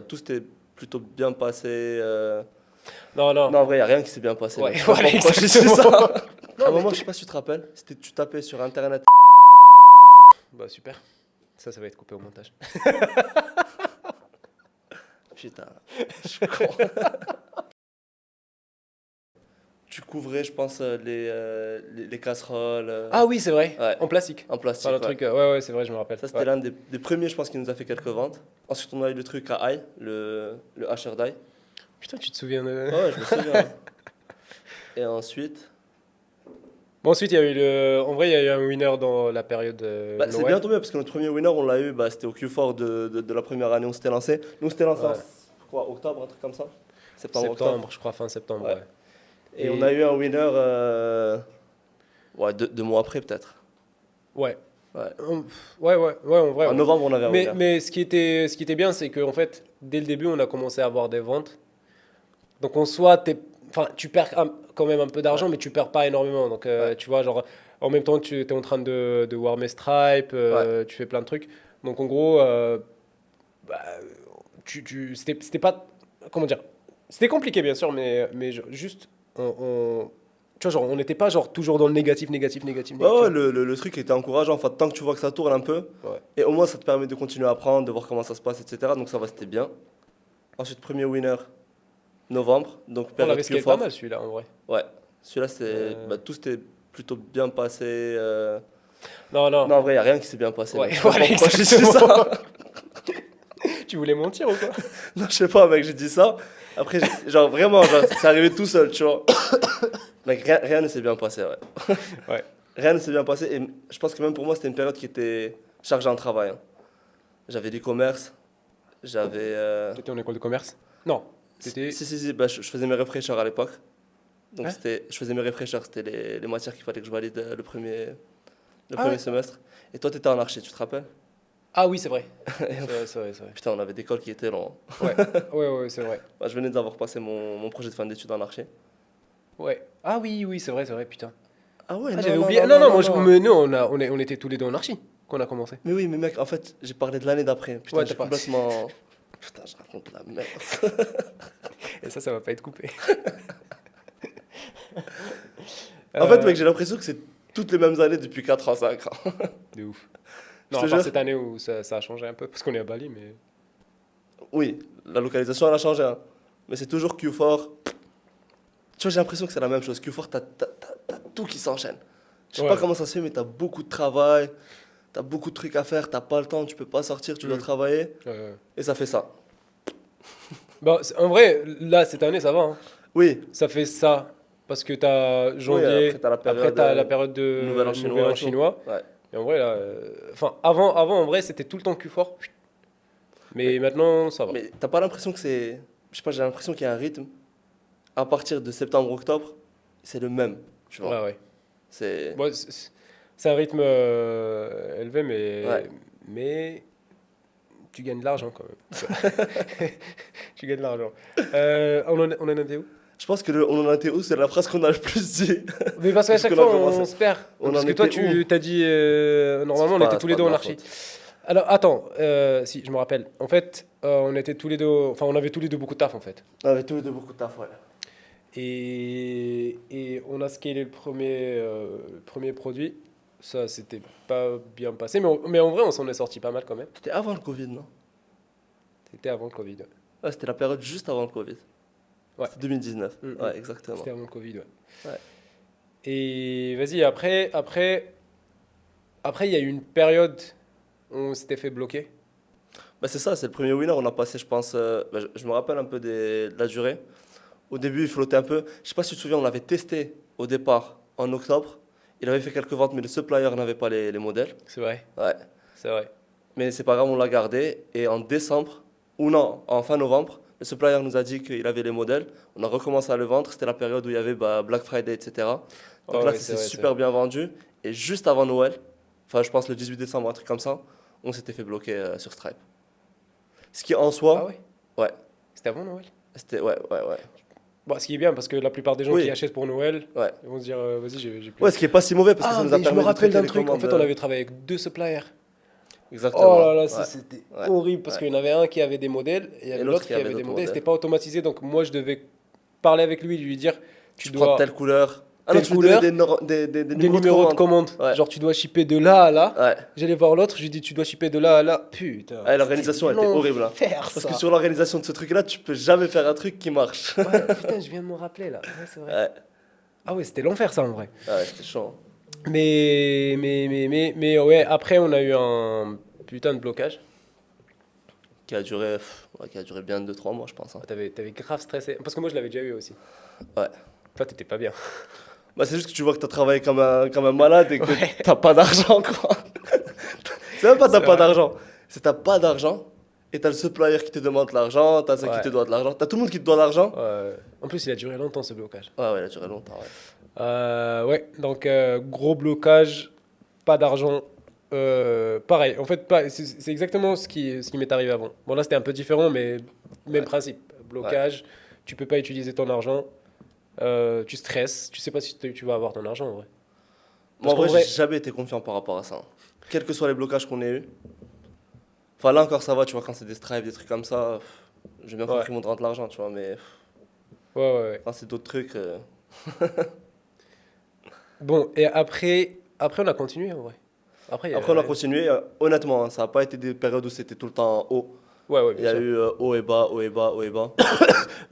Tout s'était plutôt bien passé. Non, non. Non, en vrai, il n'y a rien qui s'est bien passé. Ouais, Donc, je sais pas voilà, pourquoi j'ai dit exactement. ça. À un Non, mais moment, je sais pas si tu te rappelles, tu tapais sur internet. bah super. Ça va être coupé au montage. Putain, je suis con. Tu couvrais, je pense, les casseroles. Ah oui, c'est vrai. Ouais, En plastique. en Enfin, plastique, le ouais. truc. Ouais, c'est vrai, je me rappelle. Ça, c'était Ouais. l'un des premiers, je pense, qui nous a fait quelques ventes. Ensuite, on a eu le truc à ail, le hasher d'ail. Putain, tu te souviens de. Ouais, je me souviens. Hein. Et ensuite, Bon, ensuite, il y a eu le. En vrai, il y a eu un winner dans la période c'est bien Noël. tombé parce que notre premier winner, on l'a eu, c'était au Q4 de la première année où on s'était lancé. Nous, on s'était lancé en Ouais. quoi, octobre, un truc comme ça? Septembre, octobre. Septembre, je crois, fin septembre, Ouais. ouais. Et on a Et. eu un winner ouais, 2 mois après, peut-être. Ouais. Ouais. Ouais, en vrai, En ouais. novembre, on avait un winner. Mais ce qui était bien, c'est qu'en fait, dès le début, on a commencé à avoir des ventes. Donc en soi, enfin, tu perds quand même un peu Ouais. d'argent, mais tu perds pas énormément. Donc Ouais. tu vois, genre, en même temps, tu es en train de warmer Stripe, Ouais. tu fais plein de trucs. Donc en gros, bah, c'était pas. Comment dire? C'était compliqué, bien sûr, mais juste, tu vois, genre, on n'était pas genre toujours dans le négatif, négatif, négatif, Ouais, négatif, tu ouais, vois. le truc était encourageant. Enfin, tant que tu vois que ça tourne un peu, Ouais. et au moins ça te permet de continuer à apprendre, de voir comment ça se passe, etc. Donc ça va, c'était bien. Ensuite, premier winner, novembre, donc On période l'avait scale pas mal Q4. celui-là, en vrai. Ouais, celui-là, Euh, tout s'était plutôt bien passé. Non, non. Non, en vrai, il n'y a rien qui s'est bien passé, Ouais, mec. Je sais même pas voilà, pourquoi j'ai dit exactement. ça. Tu voulais mentir ou quoi? Non, je sais pas, mec, j'ai dit ça. Après, genre, vraiment, genre, c'est arrivé tout seul, tu vois. Mec, rien ne s'est bien passé, ouais. Ouais. Rien ne s'est bien passé, et je pense que même pour moi, c'était une période qui était chargée en travail. Hein. J'avais du commerce, j'avais. T'étais en école de commerce? Non. T'étais. Si, je faisais mes réflécheurs à l'époque. Donc, Hein? je faisais mes réflécheurs, c'était les matières qu'il fallait que je valide le Ah premier ouais. semestre. Et toi, t'étais en archi, tu te rappelles? Ah oui, c'est vrai. Et C'est vrai, c'est vrai, c'est vrai. putain, on avait des cols qui étaient longs. Ouais, ouais, c'est vrai. Moi, je venais d'avoir passé mon projet de fin d'études en archi. Ouais. Ah oui, oui, c'est vrai, putain. Ah ouais, Ah, non, j'avais non, oublié. non, Non, non, non, non, moi, non. mais nous, on était tous les deux en archi quand on a commencé. Mais oui, mais mec, en fait, j'ai parlé de l'année d'après. Putain, Ouais, t'as j'ai pas. complètement. Putain, je raconte la merde. Et ça va pas être coupé. En fait, mec, Euh, j'ai l'impression que c'est toutes les mêmes années depuis 4 ans, 5 ans. de ouf. Je Non, à te part jure. cette année où ça a changé un peu, parce qu'on est à Bali, mais. Oui, la localisation, elle a changé. Hein. Mais c'est toujours Q4. Tu vois, j'ai l'impression que c'est la même chose. Q4, t'as tout qui s'enchaîne. Je sais pas Ouais. comment ça se fait, mais t'as beaucoup de travail, t'as beaucoup de trucs à faire, t'as pas le temps, tu peux pas sortir, tu dois Hmm. travailler. Ouais. Et ça fait ça. Bon, en vrai, là, cette année, ça va, hein. Oui, Ça fait ça. Parce que t'as oui, après janvier, t'as la après période t'as la période Nouvel An de Nouvel chinois An et tout. chinois. Ouais. Et en vrai, là. Enfin, avant, en vrai, c'était tout le temps Q4. Mais, Mais maintenant, ça va. mais t'as pas l'impression que c'est. Je sais pas, j'ai l'impression qu'il y a un rythme. À partir de septembre-octobre, c'est le même, tu vois. Ouais. C'est. Bon, c'est un rythme élevé, Ouais. mais tu gagnes de l'argent quand même. Tu gagnes de l'argent. On en était où? Je pense que on en était où? C'est la phrase qu'on a le plus dit Mais parce qu'à depuis chaque qu'on a fois, commencé. on se perd. On Parce en que toi, était où? tu t'as dit. Normalement, on était tous C'est les pas deux de en ma archi. faute. Alors, attends. Si, je me rappelle. En fait, on était tous les deux. Enfin, on avait tous les deux beaucoup de taf, en fait. On avait tous les deux beaucoup de taf, ouais. Et on a scalé le premier produit. Ça, c'était pas bien passé. Mais en vrai, on s'en est sorti pas mal quand même. C'était avant le Covid, non? C'était avant le Covid. Ouais, c'était la période juste avant le Covid. Ouais. C'était 2019. Mm, mm. Ouais, exactement. C'était avant le Covid, ouais. Ouais. Et vas-y, après, il y a eu une période où on s'était fait bloquer. C'est ça, c'est le premier winner. On a passé, je pense. Je me rappelle un peu de la durée. Au début, il flottait un peu. Je sais pas si tu te souviens, on l'avait testé au départ en octobre. Il avait fait quelques ventes, mais le supplier n'avait pas les modèles. C'est vrai, Ouais. c'est vrai. Mais c'est pas grave, on l'a gardé. Et en décembre, ou non, en fin novembre, le supplier nous a dit qu'il avait les modèles. On a recommencé à le vendre. C'était la période où il y avait Black Friday, etc. Donc Oh, là, ouais, ça c'est s'est vrai, c'est vrai. super bien vendu. Et juste avant Noël, enfin, je pense le 18 décembre, un truc comme ça, on s'était fait bloquer sur Stripe. Ce qui en Ah soi, ouais? ouais, C'était avant Noël? c'était, ouais, ouais, ouais. Bon, ce qui est bien, parce que la plupart des gens qui Oui, achètent pour Noël, ouais. ils vont se dire, vas-y, j'ai plus. Ouais, ce qui est pas si mauvais parce que ça Ah, nous a mais je me permis de rappelle traiter d'un les truc. En commandes. fait, on avait travaillé avec deux suppliers. Oh Exactement. là là, ça Ouais. c'était Ouais. horrible parce Ouais. qu'il y en avait un qui avait des modèles et il y Et avait l'autre l'autre qui qui avait avait des d'autres modèles. C'était modèles. pas automatisé donc moi je devais parler avec lui et lui dire tu Tu prends dois telle couleur. Ah non, telle tu lui donnais couleur, des des numéros de numéros de commande. commande. Ouais. Genre tu dois shipper de là à là. Ouais. J'allais voir l'autre, je lui dis tu dois shipper de là à là. Putain, Ouais, c'était l'organisation elle était horrible, hein. l'enfer Parce que ça. sur l'organisation de ce truc-là, tu peux jamais faire un truc qui marche. Ouais, putain, je viens de me rappeler là. Ouais, c'est vrai. Ouais. Ah ouais, c'était l'enfer ça en vrai. Ah ouais, c'était chaud, hein. Mais ouais, après on a eu un putain de blocage. Ouais, qui a duré bien 2 3 mois, je pense, hein. T'avais grave stressé. Parce que moi je l'avais déjà eu aussi. Ouais. Toi t'étais pas bien. Bah, c'est juste que tu vois que t'as travaillé comme un malade et que Ouais. t'as pas d'argent, quoi. C'est même pas C'est t'as pas vrai. d'argent. C'est t'as pas d'argent et t'as le supplier qui te demande de l'argent, t'as ça qui te Ouais. doit de l'argent, t'as tout le monde qui te doit de l'argent. En plus il a duré longtemps ce blocage. Ouais, ouais, il a duré longtemps, ouais. Ouais, donc gros blocage, pas d'argent. Pareil, en fait, c'est exactement ce qui m'est arrivé avant. Bon, là, c'était un peu différent, mais même Ouais. principe. Ouais. Blocage, tu peux pas utiliser ton argent, tu stresses, tu sais pas si tu vas avoir ton argent en vrai. Moi, Parce en qu'en vrai, j'ai vrai, jamais été confiant par rapport à ça, hein. Quels que soient les blocages qu'on ait eu. Enfin, là encore, ça va, tu vois, quand c'est des stripes, des trucs comme ça, j'ai bien ouais, compris qu'ils vont te rendre de l'argent, tu vois, mais ouais. quand c'est d'autres trucs. Bon, et après, on a continué en vrai. Après, Après, on a continué, honnêtement, hein, ça n'a pas été des périodes où c'était tout le temps haut. ouais, Il bien y a sûr. eu haut et bas, haut et bas, haut et bas.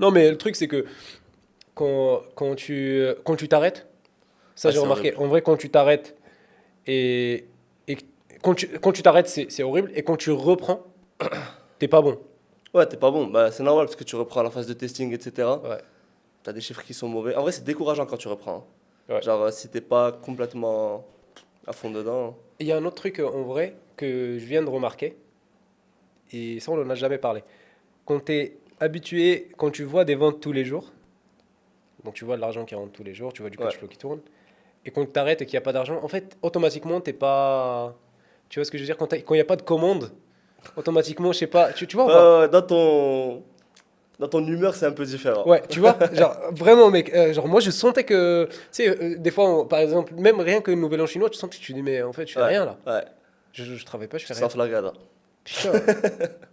Non, mais le truc, c'est que quand tu t'arrêtes, ça Ah, j'ai c'est remarqué, horrible. en vrai, quand tu t'arrêtes, et quand tu t'arrêtes, c'est horrible. Et quand tu reprends, t'es pas bon. Ouais, t'es pas bon, bah, c'est normal parce que tu reprends la phase de testing, etc. Ouais, T'as des chiffres qui sont mauvais. En vrai, c'est décourageant quand tu reprends, hein. ouais. Genre, si t'es pas complètement à fond dedans. Il y a un autre truc en vrai que je viens de remarquer, et ça on en a jamais parlé. Quand t'es habitué, quand tu vois des ventes tous les jours, donc tu vois de l'argent qui rentre tous les jours, tu vois du Ouais. cash flow qui tourne, et quand t'arrêtes et qu'il n'y a pas d'argent, en fait, automatiquement, t'es pas. Tu vois ce que je veux dire? Quand il n'y a pas de commande, automatiquement, je sais pas. Tu vois ou pas? Dans ton humeur, c'est un peu différent. Ouais, tu vois, genre vraiment, mec, genre moi je sentais que, tu sais, des fois, par exemple, même rien que Nouvel An chinois, tu sens que tu dis, mais en fait, je fais Ouais, rien là. ouais. Je travaille pas, je Tu fais te rien. sens flagada. Putain.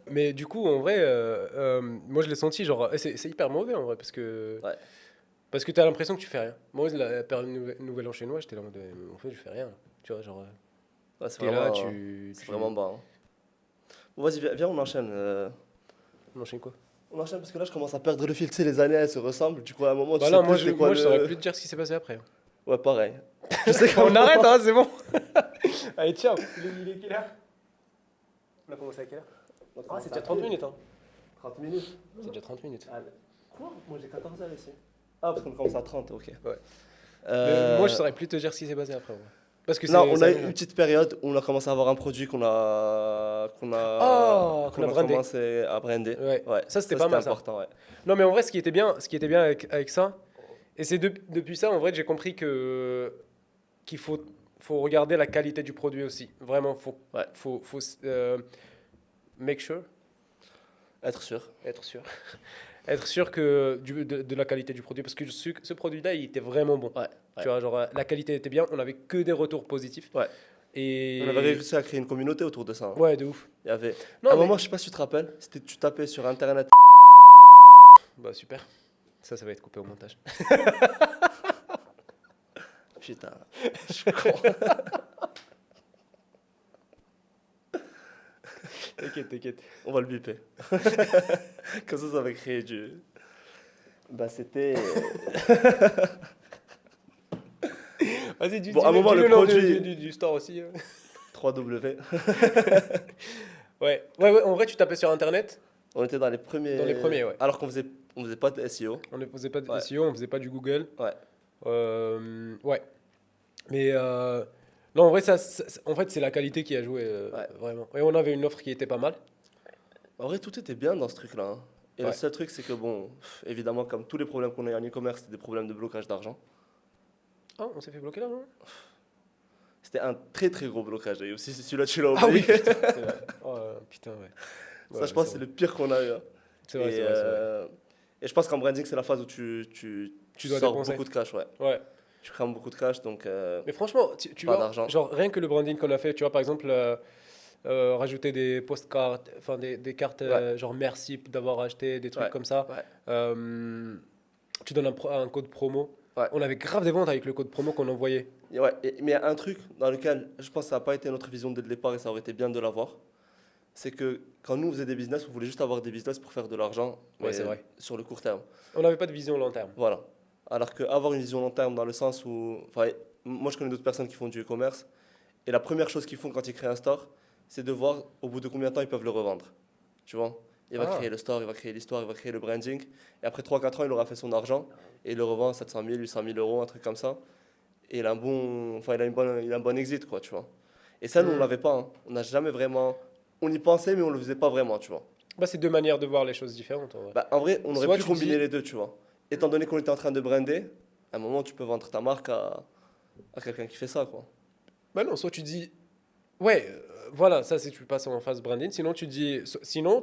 Mais du coup, en vrai, moi je l'ai senti, genre, c'est hyper mauvais en vrai, Ouais. parce que t'as l'impression que tu fais rien. Moi, la période Nouvel An chinois, j'étais là en mode, en fait, je fais rien là. Tu vois, genre, Ouais, c'est t'es là, vraiment, tu. c'est vraiment tu... bas, hein. Bon, vas-y, viens, on enchaîne. On enchaîne quoi? On enchaîne parce que là, je commence à perdre le fil. Tu sais, les années, elles se ressemblent. Du coup, à un moment, tu Bah sais là, plus moi, c'était quoi moi, je saurais le. plus te dire ce qui s'est passé après. Ouais, pareil. Je sais qu'à un On arrête, moment. hein, c'est bon. Allez, ciao. Il est quelle heure? On a commencé à quelle heure? Ah, c'est déjà 30 minutes, hein. 30 minutes. C'est déjà 30 minutes. Allez. Quoi? Moi, j'ai 14 heures ici. Ah, parce qu'on commence à 30, ok. Ouais. Mais moi, je Euh, saurais plus te dire ce qui s'est passé après. Ouais. Parce que Non, c'est. on ça a eu arrive. une petite période où on a commencé à avoir un produit qu'on a, qu'on a, Oh, qu'on qu'on a a brandé. commencé à brander. Ouais. Ouais, Ça, c'était pas mal, ça. important, ouais. Non, mais en vrai, ce qui était bien avec ça, et c'est depuis ça, en vrai, que j'ai compris qu'il faut regarder la qualité du produit aussi. Vraiment, Ouais, faut make sure, être sûr. être sûr, être sûr de la qualité du produit, parce que ce produit-là, il était vraiment bon. Ouais, Tu ouais, vois, genre, la qualité était bien, on avait que des retours positifs. ouais. On avait Et réussi à créer une communauté autour de ça, hein. ouais, de ouf. Il y avait. À Non, un mais moment, je sais pas si tu te rappelles, c'était tu tapais sur internet. bah super. Ça va être coupé au montage. Putain, je suis con. T'inquiète. On va le biper. Comme ça va créer du. Bah, c'était. Vas-y, Bon, à un moment, dis le le nom produit du store aussi. 3W. Ouais, en vrai, tu tapais sur Internet, On était dans les premiers. dans les premiers, ouais. Alors qu'on faisait pas de SEO. On ne faisait pas de Ouais, SEO, on faisait pas du Google. ouais. Ouais. Mais non, en vrai, en fait, c'est la qualité qui a joué, Ouais. vraiment. Et on avait une offre qui était pas mal. En vrai, tout était bien dans ce truc-là, hein. Et le Ouais. seul truc, c'est que, bon, évidemment, comme tous les problèmes qu'on a en e-commerce, c'est des problèmes de blocage d'argent. Ah, on s'est fait bloquer là, non? C'était un très très gros blocage. Et aussi, si celui-là, tu l'as Ah oui, oublié. putain, c'est vrai. Oh, putain, ouais. Ça, Ouais, je pense, c'est c'est vrai. le pire qu'on a eu, hein. C'est vrai, Et, c'est vrai, c'est vrai. et je pense qu'en branding, c'est la phase où tu Tu dois sors dépenser. beaucoup de cash, ouais. Ouais. Tu crames beaucoup de cash, donc Mais franchement, tu pas vois, d'argent. genre rien que le branding qu'on a fait, tu vois, par exemple, rajouter des postcards, enfin des cartes Ouais, genre merci d'avoir acheté, des trucs ouais, comme ça. ouais, Euh, Tu donnes un code promo. ouais. On avait grave des ventes avec le code promo qu'on envoyait. Et ouais, mais il y a un truc dans lequel je pense que ça n'a pas été notre vision dès le départ et ça aurait été bien de l'avoir. C'est que quand nous on faisait des business, on voulait juste avoir des business pour faire de l'argent, Ouais, c'est mais vrai. sur le court terme. On n'avait pas de vision long terme. Voilà. Alors qu'avoir une vision long terme dans le sens où. Enfin, moi je connais d'autres personnes qui font du e-commerce et la première chose qu'ils font quand ils créent un store, c'est de voir au bout de combien de temps ils peuvent le revendre. Tu vois? Il va Ah, créer le store, il va créer l'histoire, il va créer le branding. Et après 3 4 ans, il aura fait son argent et il le revend à 700 000, 800 000 euros, un truc comme ça. Et il a un bon, enfin, il a un bon exit, quoi, tu vois. Et ça, nous, on hmm. l'avait pas, hein. On n'a jamais vraiment. On y pensait, mais on le faisait pas vraiment, tu vois. Bah, c'est deux manières de voir les choses différentes en vrai. Bah, en vrai, on aurait Soit pu tu combiner dis, les deux, tu vois. Étant donné qu'on était en train de brander, à un moment, tu peux vendre ta marque à quelqu'un qui fait ça, quoi. bah non, soit tu dis, ouais, voilà, ça c'est tu passes en phase branding. Sinon tu dis, sinon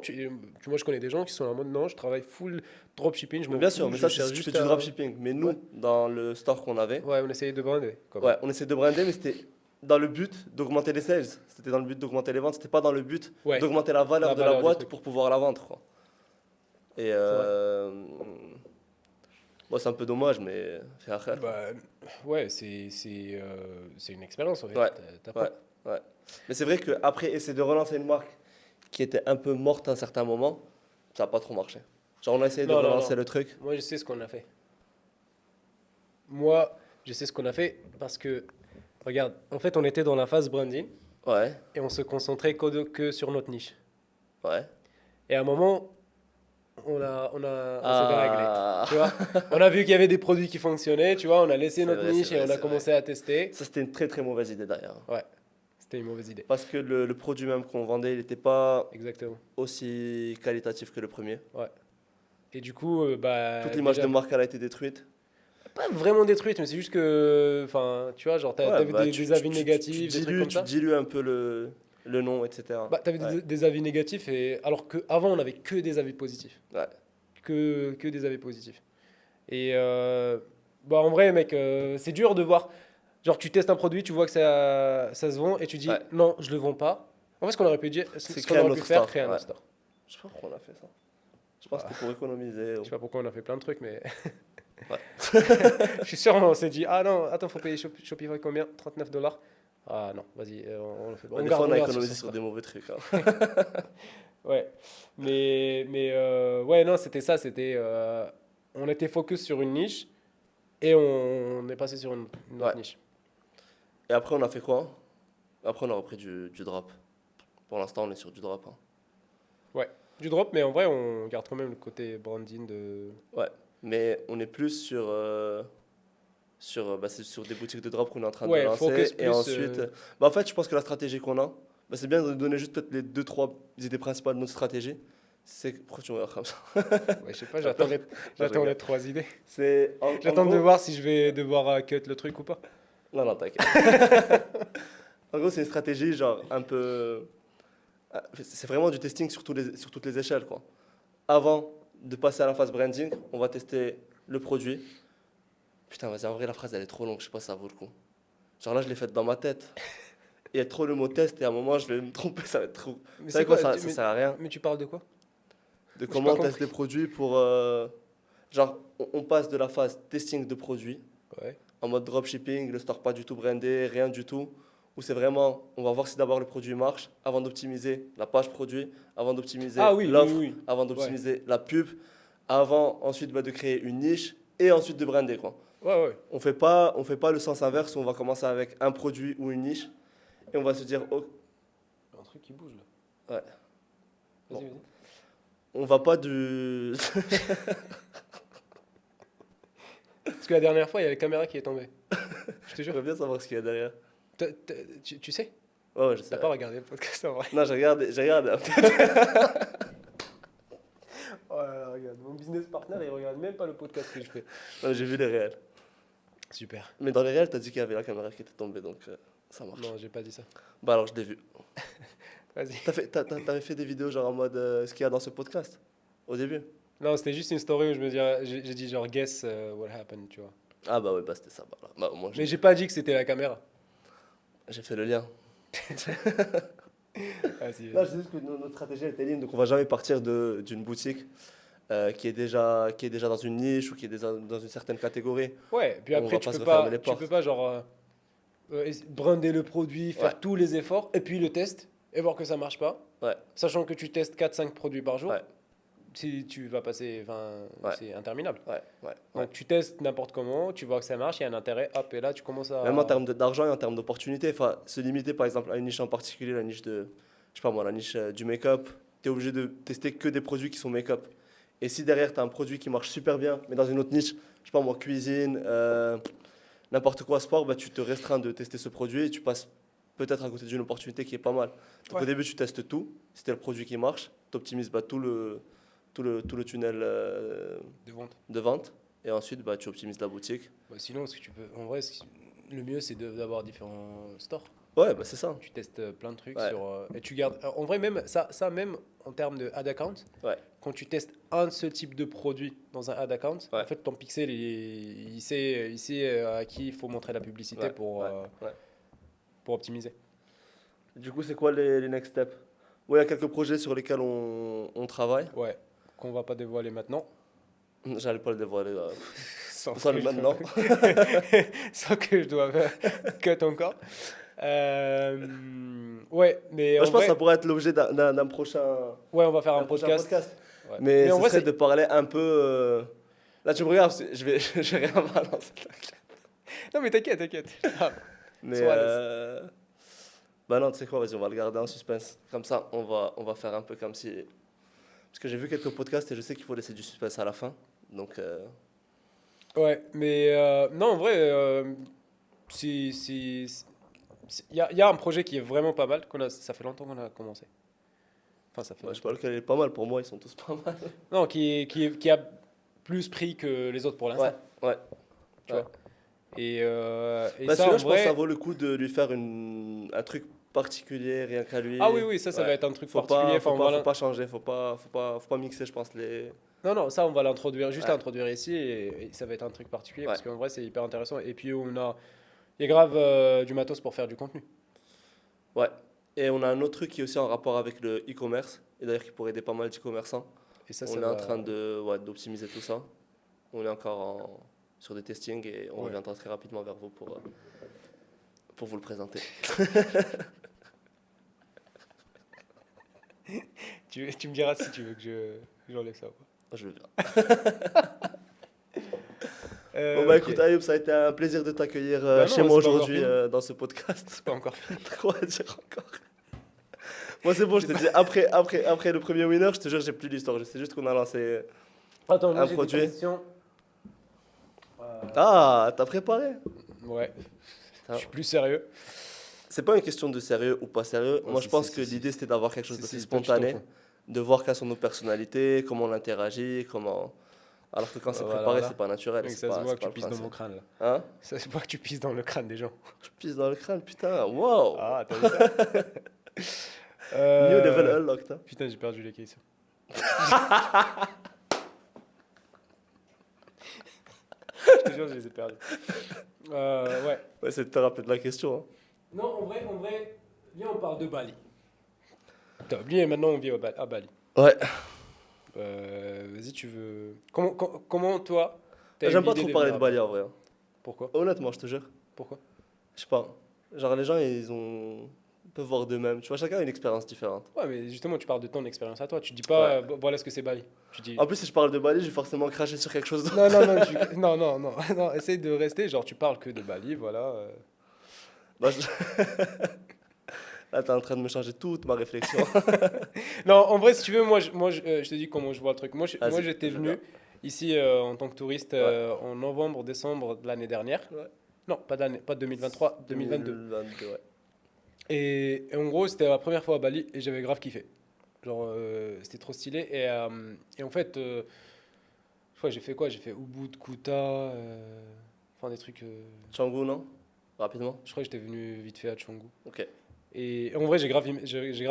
moi je connais des gens qui sont en mode non, je travaille full dropshipping, je Mais m'en bien sûr, fous, mais je ça, c'est cherche si tu fais juste du à, dropshipping. Mais ouais, nous, dans le store qu'on avait, ouais, on essayait de brander quand même. ouais, on essaie de brander, mais c'était dans le but d'augmenter les sales. C'était dans le but d'augmenter les ventes. C'était pas dans le but Ouais, d'augmenter la valeur la de la valeur du boîte truc, pour pouvoir la vendre, quoi. Et c'est vrai. bon, c'est un peu dommage, mais fait à faire, quoi. Bah, ouais, c'est une expérience en fait. Ouais, T'apprends. ouais, ouais. Mais c'est vrai qu'après, essayer de relancer une marque qui était un peu morte à un certain moment, ça n'a pas trop marché. Genre, on a essayé de Non, non, relancer non. le truc. Moi je sais ce qu'on a fait. Moi, je sais ce qu'on a fait parce que, regarde, en fait on était dans la phase branding Ouais, et on se concentrait que sur notre niche. ouais. Et à un moment, on s'est déréglé. Ah, Tu vois, on a vu qu'il y avait des produits qui fonctionnaient, tu vois, on a laissé c'est notre vrai, c'est niche et vrai, on a c'est vrai. commencé à tester. Ça, c'était une très très mauvaise idée derrière. Ouais, c'était une mauvaise idée. Parce que le produit même qu'on vendait, il n'était pas Exactement. aussi qualitatif que le premier. Ouais. Et du coup, Toute bah, l'image de déjà, marque, elle a été détruite. pas vraiment détruite, mais c'est juste que, enfin, tu vois, genre, Ouais, t'avais bah des avis négatifs, des trucs comme tu ça. dilues un peu le nom, etc. Bah, t'avais Ouais, des avis négatifs, et alors qu'avant, on avait que des avis positifs. ouais, Que des avis positifs. Et bah, en vrai, mec, c'est dur de voir. Genre, tu testes un produit, tu vois que ça se vend, et tu dis ouais. non, je le vends pas. En fait, ce qu'on aurait pu dire, C'est ce qu'on créer un aurait pu autre faire, store. créer un Ouais. autre store. Je sais pas pourquoi on a fait ça. Je pense que Bah, c'était pour économiser. je sais pas pourquoi on a fait plein de trucs, mais Ouais. je suis sûr, on s'est dit ah non, attends, faut payer Shopify combien? 39 $. Ah non, vas-y, on le fait. Ouais, des fois, on On a garde sur économisé ce sur store. des mauvais trucs, hein. Ouais, ouais, non, c'était ça, c'était. On était focus sur une niche et on est passé sur une Ouais. autre niche. Et après, on a fait quoi? Après, on a repris du drop. Pour l'instant, on est sur du drop, hein. Ouais, du drop, mais en vrai, on garde quand même le côté branding de. Ouais. Mais on est plus bah, c'est sur des boutiques de drop qu'on est en train de Ouais, focus lancer. Et plus. ensuite, bah, en fait, je pense que la stratégie qu'on a, bah, c'est bien de donner juste peut-être les deux, trois idées principales de notre stratégie. Pourquoi tu me regardes comme ça? Ouais, je sais pas, T'as peur? Non, je j'attends les rigole. 3 idées. C'est en J'attends de gros. voir si je vais devoir cut le truc ou pas. Non, non, t'inquiète. En gros, c'est une stratégie genre un peu. C'est vraiment du testing sur toutes les échelles, quoi. Avant de passer à la phase branding, on va tester le produit. Putain, vas-y, en vrai, la phrase, elle est trop longue, je sais pas si ça vaut le coup. Genre là, je l'ai faite dans ma tête. Il y a trop le mot test et à un moment, je vais me tromper, ça va être trop. Mais Vous c'est savez quoi, quoi ça sert à rien. mais tu parles de quoi? De J'ai pas comment on teste compris. les produits pour. Genre, on passe de la phase testing de produits Ouais. en mode dropshipping, le store pas du tout brandé, rien du tout. Où c'est vraiment, on va voir si d'abord le produit marche avant d'optimiser la page produit, avant Ah d'optimiser oui, oui, l'offre, oui. avant Ouais. d'optimiser la pub, avant ensuite bah, de créer une niche et ensuite de brander, quoi. Ouais, ouais. On fait pas le sens inverse où on va commencer avec un produit ou une niche et on va se dire, oh, Il y a un truc qui bouge là. ouais, Vas-y, bon, vas-y. on va pas du. Parce que la dernière fois, il y a la caméra qui est tombée. Je te jure. J'aimerais bien savoir ce qu'il y a derrière. Tu sais? Ouais, ouais, je sais. T'as pas regardé le podcast en vrai. Non, j'ai regardé. Oh là là, regarde. Mon business partner, il regarde même pas le podcast que je fais. Non, j'ai vu les réels. Super. Mais dans les réels, t'as dit qu'il y avait la caméra qui était tombée, donc ça marche. Non, j'ai pas dit ça. Bah alors, je l'ai vu. Vas-y. T'avais fait des vidéos genre en mode ce qu'il y a dans ce podcast au début? Non, c'était juste une story où je me dis, j'ai dit genre guess what happened, tu vois. Ah bah ouais, bah c'était ça. Bah, moi, Mais j'ai pas dit que c'était la caméra. j'ai fait le lien. Ah, si. Là, je dis juste que notre stratégie elle était ligne, donc on va jamais partir d'une boutique qui est déjà dans une niche ou qui est déjà dans une certaine catégorie. Ouais, puis On après, va pas se refermer les tu peux portes. pas genre brander le produit, Ouais, faire tous les efforts, et puis le test, et voir que ça marche pas. ouais, Sachant que tu testes 4 5 produits par jour, ouais, si tu vas passer, enfin, ouais, c'est interminable. ouais, ouais, ouais. Donc tu testes n'importe comment, tu vois que ça marche, il y a un intérêt, hop, et là tu commences Même en à... termes d'argent et en termes d'opportunités, enfin, se limiter par exemple à une niche en particulier, la niche de, je sais pas moi, la niche du make-up, tu es obligé de tester que des produits qui sont make-up. Et si derrière tu as un produit qui marche super bien, mais dans une autre niche, je sais pas moi, cuisine, n'importe quoi, sport, bah, tu te restreins de tester ce produit et tu passes peut-être à côté d'une opportunité qui est pas mal. Donc Ouais, au début, tu testes tout. Si c'est le produit qui marche, tu optimises bah, tout le tunnel de vente. de vente. Et ensuite, bah, tu optimises la boutique. Bah, sinon, ce que tu peux... En vrai, le mieux, c'est d'avoir différents stores. Ouais, bah, c'est ça. Tu testes plein de trucs Ouais, sur... et tu gardes... En vrai, même ça, même en termes de ad account, ouais, quand tu testes un seul type de produit dans un ad account, en ouais, fait, ton pixel, il sait à qui il faut montrer la publicité ouais, ouais, ouais. pour optimiser. Du coup, c'est quoi les next steps? Ouais, il y a quelques projets sur lesquels on travaille. Ouais, qu'on va pas dévoiler maintenant. J'allais pas le dévoiler là. Sans Ça, que je dois, maintenant. sans que je dois cut encore. Ouais, mais Moi, en je pense que ça vrai, pourrait être l'objet d'un prochain, ouais, on va faire un d'un prochain podcast. podcast. Ouais. Mais Mais en ce vrai, serait c'est... de parler un peu. Là, tu me regardes, je vais, je vais rien balancer. Non, mais t'inquiète, t'inquiète. Ah, Mais. sois à l'aise. Bah non, tu sais quoi, vas-y, on va le garder en suspense. Comme ça, on va faire un peu comme si. Parce que j'ai vu quelques podcasts et je sais qu'il faut laisser du suspense à la fin. Donc. Ouais, mais non, en vrai, il y a un projet qui est vraiment pas mal. Ça fait longtemps qu'on a commencé. Enfin, ça fait Ouais, je sais pas longtemps. lequel est pas mal pour moi, ils sont tous pas mal. Non, qui a plus pris que les autres pour Ouais, l'instant, ouais, tu ouais. vois. Et Bah ça, celui-là, en je pense que ça vrai. vaut le coup de lui faire un truc particulier, rien qu'à lui. Ah oui, oui, ça va Ouais. être un truc Faut particulier. pas, Enfin, faut pas, faut pas changer, faut pas mixer, je pense, les. Non, non, ça, on va l'introduire, juste Ouais, introduire ici, et ça va être un truc particulier, ouais, parce qu'en vrai, c'est hyper intéressant. Et puis, il y a grave du matos pour faire du contenu. ouais. Et on a un autre truc qui est aussi en rapport avec le e-commerce, et d'ailleurs qui pourrait aider pas mal d'e-commerçants. Et ça On est en train va. de, ouais, d'optimiser tout ça. On est encore sur des testings et on Ouais. reviendra très rapidement vers vous pour vous le présenter. Tu me diras si tu veux que j'enlève ça ou pas. Je le verrai. Bon bah Ok. écoute Ayoub, ça a été un plaisir de t'accueillir Bah chez non, moi c'est pas encore aujourd'hui fini. dans ce podcast. C'est pas encore fini. Quoi à dire encore? Moi c'est bon, je te dis, après le premier winner, je te jure, j'ai plus d'histoire. Je sais juste qu'on a lancé Attends, moi un j'ai des produit. questions. Ah, t'as préparé? Ouais, je Putain. suis plus sérieux. C'est pas une question de sérieux ou pas sérieux. Ouais, Moi je si, si, pense que si, si. l'idée c'était d'avoir quelque chose Si, d'assez si, toi tu t'en spontané, fous. de voir quelles sont nos personnalités, comment on interagit, comment. Alors que quand c'est Voilà, préparé, là. c'est pas naturel, et Mec, c'est ça se pas, voit c'est que pas tu le pisses dans mon principe. crâne là. Hein? Ça se voit que tu pisses dans le crâne des gens. Je pisse dans le crâne, putain, wow! Ah, t'as vu ça? New level Euh, unlocked, hein. Putain, j'ai perdu les questions. Je te jure, je les ai perdues. Ouais. Ouais, c'est de te rappeler de la question, hein. Non, en vrai, viens, on parle de Bali. T'as oublié, maintenant on vit à Bali. Ouais. Vas-y, tu veux. Comment toi, t'as eu J'aime pas l'idée trop de parler venir de à Bali Bali? en vrai, hein. Pourquoi? Honnêtement, je te jure. Pourquoi? Je sais pas. Genre, les gens, ils peuvent voir d'eux-mêmes. Tu vois, chacun a une expérience différente. Ouais, mais justement, tu parles de ton expérience à toi. Tu dis Ouais. pas, voilà ce que c'est Bali. Tu dis. En plus, si je parle de Bali, je vais forcément cracher sur quelque chose d'autre. Non, non, non, non, non, non, non, essaye de rester. Genre, tu parles que de Bali, voilà. Bah, là, t'es en train de me changer toute ma réflexion. Non, en vrai, si tu veux, je te dis comment je vois le truc. Moi, Vas-y, j'étais je veux bien. venu ici en tant que touriste Ouais. en novembre, décembre de l'année dernière. Ouais. Non, pas 2023, 2022. 2022, ouais. Et en gros, c'était la première fois à Bali et j'avais grave kiffé. Genre, c'était trop stylé. Et en fait, je crois que j'ai fait quoi? J'ai fait Ubud, Kuta, enfin des trucs. Canggu, non? Rapidement? Je crois que j'étais venu vite fait à Canggu. Ok. Et en vrai, j'ai grave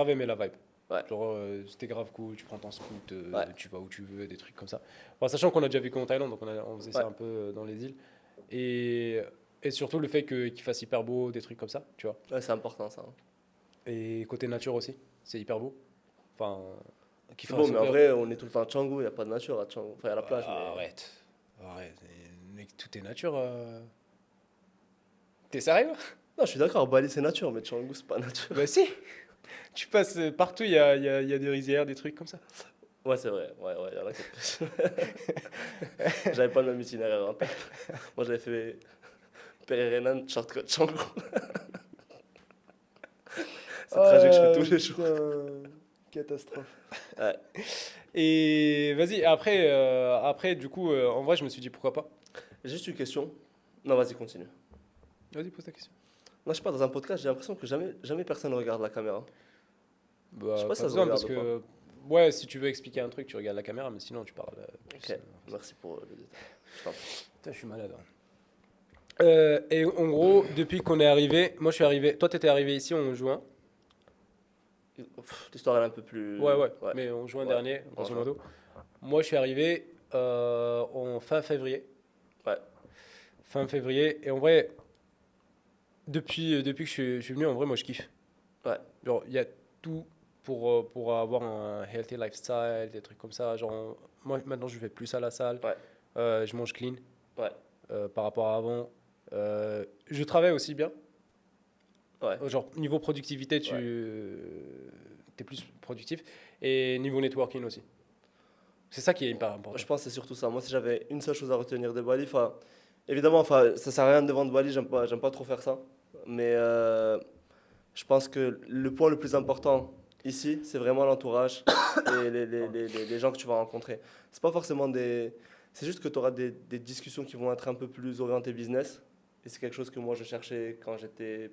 aimé la vibe. Ouais. Genre, c'était grave cool, tu prends ton scoot, Ouais. tu vas où tu veux, des trucs comme ça. Enfin, sachant qu'on a déjà vécu en Thaïlande, donc on faisait Ouais. ça un peu dans les îles. Et surtout le fait qu'il fasse hyper beau, des trucs comme ça, tu vois. Ouais, c'est important ça, hein. Et côté nature aussi, c'est hyper beau. Enfin, qui C'est bon, mais en vrai, on est tout le temps à Canggu, il n'y a pas de nature à Canggu. Enfin, il y a la plage, mais. Arrête. Arrête. Mec, tout est nature. T'es sérieux? Non, je suis d'accord, Bali c'est nature, mais Canggu c'est pas nature. Bah si. Tu passes partout, il y a des rizières, des trucs comme ça. Ouais, c'est vrai, ouais, il y en a quelques. J'avais pas le même itinéraire en tête. Moi, j'avais fait Pererenan, shortcut Canggu. C'est le trajet que je fais tous les jours. Putain, catastrophe. Ouais. Et vas-y, après, du coup, en vrai, je me suis dit pourquoi pas. Juste une question. Non, vas-y, continue. Vas-y, pose ta question. Non, je sais pas, dans un podcast, j'ai l'impression que jamais personne ne regarde la caméra. Je sais Bah, pas si pas ça se besoin regarde parce ou pas. que, ouais, si tu veux expliquer un truc, tu regardes la caméra, mais sinon, tu parles plus. Ok, merci pour le détail. Je t'en prie. Putain, je suis malade. Hein. Et en gros, depuis qu'on est arrivé, moi je suis arrivé, toi t'étais arrivé ici en juin. L'histoire elle est un peu plus. Ouais, ouais, Ouais, mais en juin ouais, dernier, en grosso juin. modo. Moi je suis arrivé en fin février. Ouais, Fin février, et en vrai, depuis que je suis venu, en vrai, moi je kiffe. ouais, Genre, il y a tout pour avoir un healthy lifestyle, des trucs comme ça. Genre, moi maintenant je fais plus à la salle, ouais, je mange clean ouais, par rapport à avant. Je travaille aussi bien. ouais, Genre, niveau productivité, ouais. es plus productif. Et niveau networking aussi. C'est ça qui est hyper Moi, je important. pense que c'est surtout ça. Moi, si j'avais une seule chose à retenir de Bali, enfin, évidemment, enfin, ça sert à rien de vendre Bali, j'aime pas trop faire ça. Mais je pense que le point le plus important ici, c'est vraiment l'entourage et les gens que tu vas rencontrer. C'est pas forcément des. C'est juste que tu auras des discussions qui vont être un peu plus orientées business. Et c'est quelque chose que moi je cherchais quand j'étais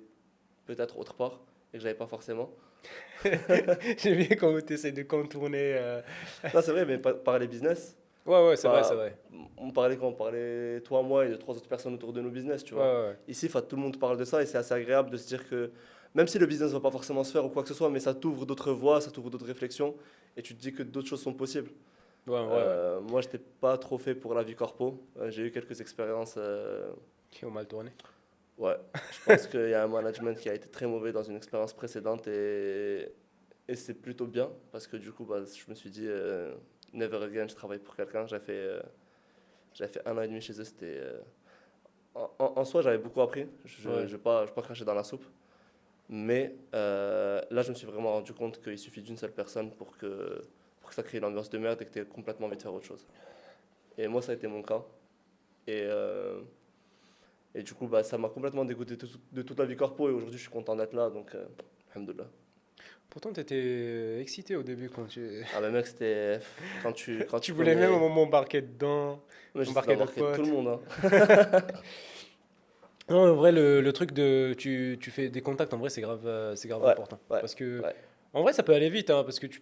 peut-être autre part et que j'avais pas forcément. J'aime bien comment tu essaies de contourner. Non, c'est vrai, mais parler business, Ouais, ouais, c'est vrai, c'est enfin, vrai. on parlait quand on parlait toi, moi et de trois autres personnes autour de nos business, tu Ouais, vois. ouais, ouais. Ici, enfin, tout le monde parle de ça et c'est assez agréable de se dire que même si le business ne va pas forcément se faire ou quoi que ce soit, mais ça t'ouvre d'autres voies, ça t'ouvre d'autres réflexions et tu te dis que d'autres choses sont possibles. Ouais, ouais, ouais. Moi, j'étais pas trop fait pour la vie corpo. J'ai eu quelques expériences. Qui ont mal tourné. Ouais, je pense qu'il y a un management qui a été très mauvais dans une expérience précédente et c'est plutôt bien parce que du coup, bah, je me suis dit, never again, je travaille pour quelqu'un. J'avais fait 1 an et demi chez eux. C'était, en soi, j'avais beaucoup appris. Je ne Ouais. vais pas cracher dans la soupe. Mais là, je me suis vraiment rendu compte qu'il suffit d'une seule personne pour que ça crée une ambiance de merde et que tu aies complètement envie de faire autre chose. Et moi, ça a été mon cas. Et, euh, et du coup, bah, ça m'a complètement dégoûté de toute la vie corpo. Et aujourd'hui, je suis content d'être là. Donc, alhamdoulilah. Pourtant, tu étais excité au début quand tu. Ah, mais mec, c'était. Quand Tu tu voulais même au connais. moment embarquer dedans, Moi, j'essaie embarquer d'autres d'embarquer tout le potes. monde. Hein. Non, en vrai, le truc de. Tu fais des contacts, en vrai, c'est grave Ouais, important. ouais, Parce que. ouais, En vrai, ça peut aller vite, hein, parce que tu